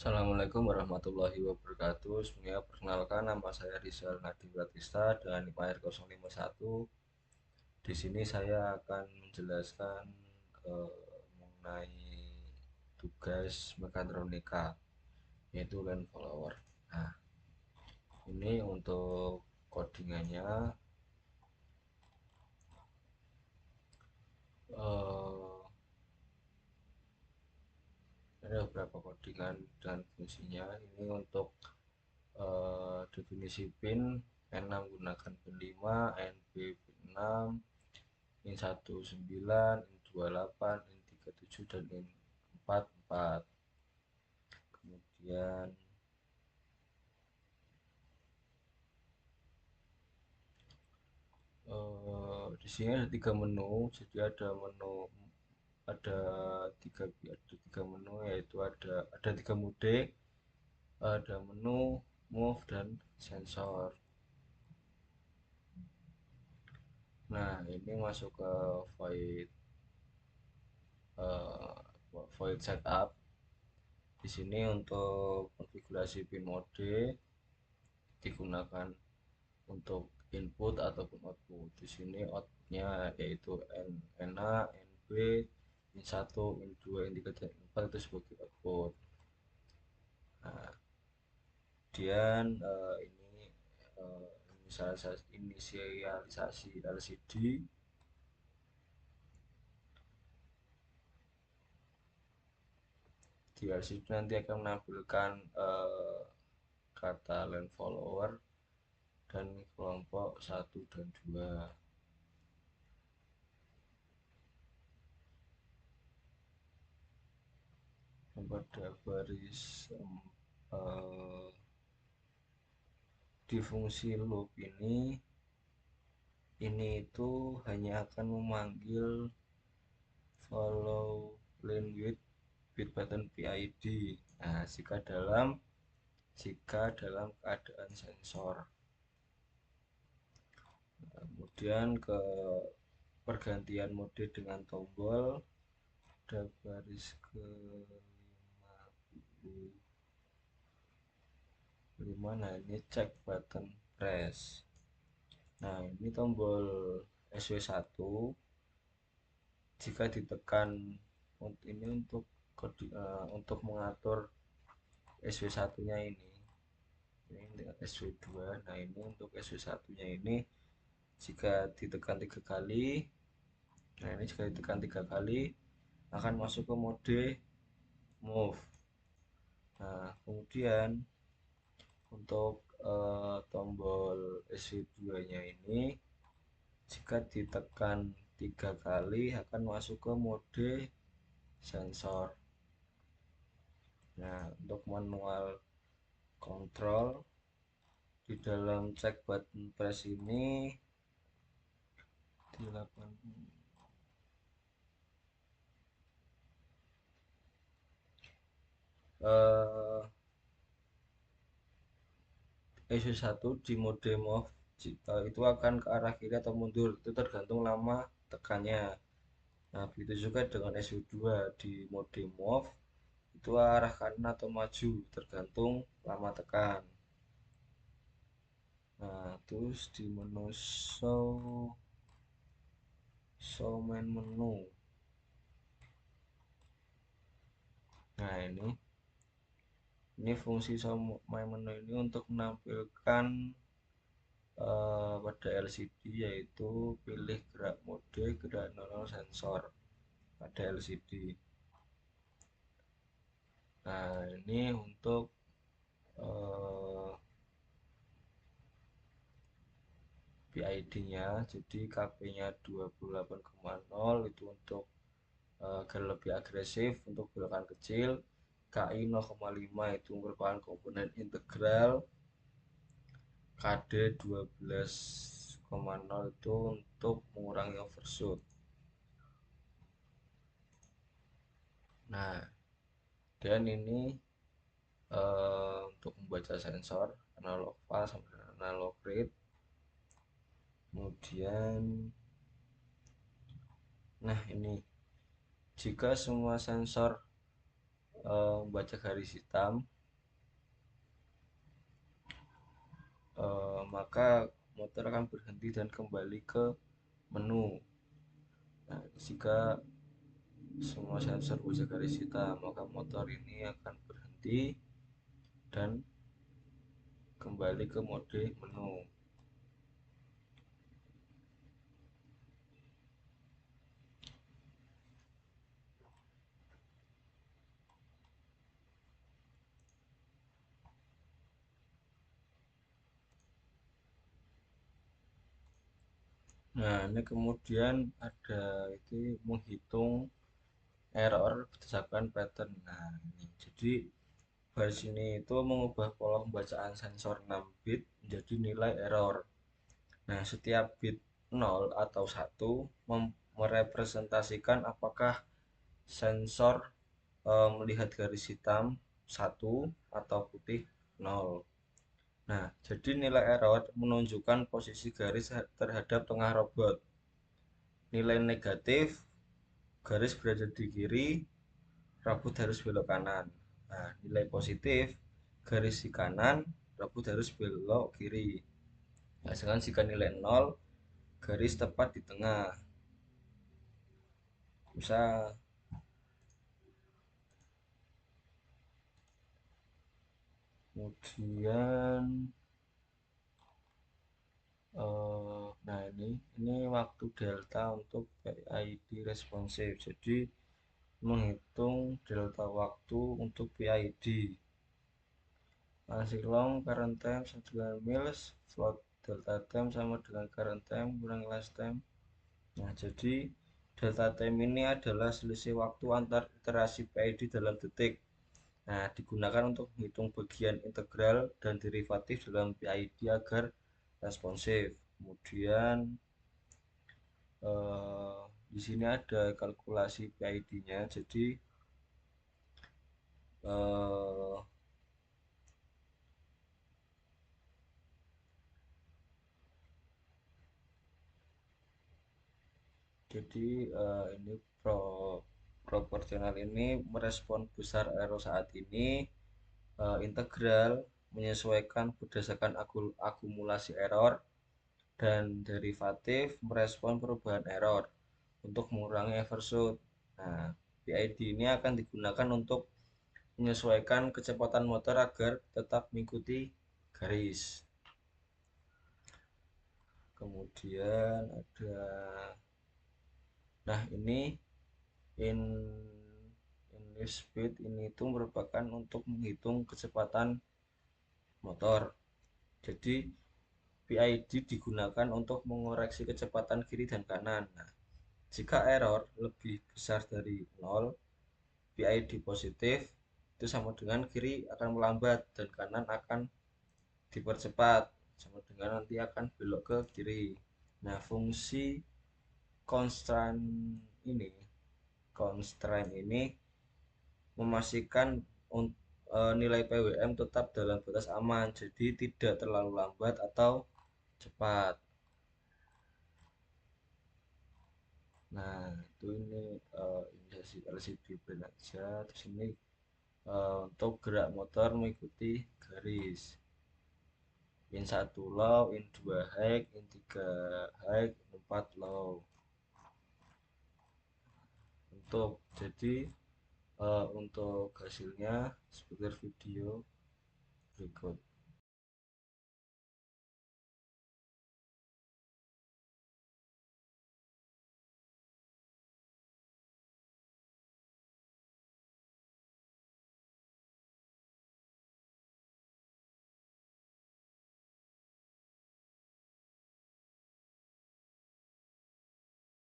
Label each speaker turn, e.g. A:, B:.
A: Assalamualaikum warahmatullahi wabarakatuh. Semuanya perkenalkan, nama saya Rizal Nadi Pratista dengan NIM AR051. Di sini saya akan menjelaskan mengenai tugas mekatronika, yaitu land follower. Nah, ini untuk codingannya. eh, ada beberapa codingan dan fungsinya. Ini untuk definisi pin N6 gunakan pin 5, NB pin 6, in 19, in 28, in 37, dan in 44. Kemudian di sini ada tiga menu. Jadi ada menu, ada tiga menu, yaitu ada tiga mode, ada menu, move, dan sensor. Nah, ini masuk ke void void setup. Di sini untuk konfigurasi pin mode digunakan untuk input ataupun output. Di sini outputnya yaitu NA, NB, in 1, in 2, in 3, dan in 4 itu sebagai output. Nah, kemudian ini inisialisasi LCD. Di LCD nanti akan menampilkan kata land follower dan kelompok 1 dan 2. Pada baris di fungsi loop ini itu hanya akan memanggil follow lane width bit button PID. Nah, jika dalam keadaan sensor. Kemudian ke pergantian mode dengan tombol ada baris ke 55. Nah, ini check button press. Nah, ini tombol SW1 jika ditekan ini untuk mengatur SW1 nya ini dengan SW2. Nah, ini untuk SW1 nya ini jika ditekan 3 kali. Nah, ini jika ditekan 3 kali akan masuk ke mode move. Nah, kemudian untuk tombol SW2 nya ini jika ditekan 3 kali akan masuk ke mode sensor. Nah, untuk manual control di dalam check button press ini di 8 SW1 di mode move itu akan ke arah kiri atau mundur, itu tergantung lama tekannya. Nah, begitu juga dengan SW2 di mode move itu arah kanan atau maju tergantung lama tekan. Nah, terus di menu show main menu. Nah, ini fungsi show main menu ini untuk menampilkan pada LCD, yaitu pilih gerak mode, gerak 00 sensor pada LCD. Nah, ini untuk PID-nya, jadi KB-nya 28,0 itu untuk agar lebih agresif untuk belokan kecil. KI 0,5 itu merupakan komponen integral. KD 12,0 itu untuk mengurangi overshoot. Nah, dan ini untuk membaca sensor analog fast sampai analog read. Kemudian, nah ini jika semua sensor membaca garis hitam, maka motor akan berhenti dan kembali ke menu. Nah, jika semua sensor baca garis hitam, maka motor ini akan berhenti dan kembali ke mode menu. Nah, ini kemudian ada itu menghitung error berdasarkan pattern. Nah, ini. Jadi baris ini itu mengubah pola pembacaan sensor 6 bit menjadi nilai error. Nah, setiap bit 0 atau 1 merepresentasikan apakah sensor melihat garis hitam 1 atau putih 0. Nah, jadi nilai error menunjukkan posisi garis terhadap tengah robot. Nilai negatif, garis berada di kiri, robot harus belok kanan. Nah, nilai positif, garis di kanan, robot harus belok kiri. Nah, sedangkan jika nilai 0, garis tepat di tengah. Misal, kemudian nah ini waktu delta untuk PID responsif. Jadi menghitung delta waktu untuk PID. Masih long current time sama dengan mils, float delta time sama dengan current time kurang last time. Nah, jadi delta time ini adalah selisih waktu antar iterasi PID dalam detik. Nah, digunakan untuk menghitung bagian integral dan derivatif dalam PID agar responsif. Kemudian di sini ada kalkulasi PID-nya. Eh, ini proporsional ini merespon besar arrow saat ini, integral menyesuaikan berdasarkan akumulasi error, dan derivatif merespon perubahan error untuk mengurangi overshoot. Nah, PID ini akan digunakan untuk menyesuaikan kecepatan motor agar tetap mengikuti garis. Kemudian ada, nah ini in in speed ini itu merupakan untuk menghitung kecepatan motor. Jadi PID digunakan untuk mengoreksi kecepatan kiri dan kanan. Nah, jika error lebih besar dari 0, PID positif, itu sama dengan kiri akan melambat dan kanan akan dipercepat, sama dengan nanti akan belok ke kiri. Nah, fungsi constraint ini constraint ini memastikan nilai PWM tetap dalam batas aman, jadi tidak terlalu lambat atau cepat. Nah, itu ini LCD brand aja. Terus ini untuk gerak motor mengikuti garis. In 1 low, in 2 high, in 3 high, 4 low. Jadi untuk hasilnya seperti video berikut.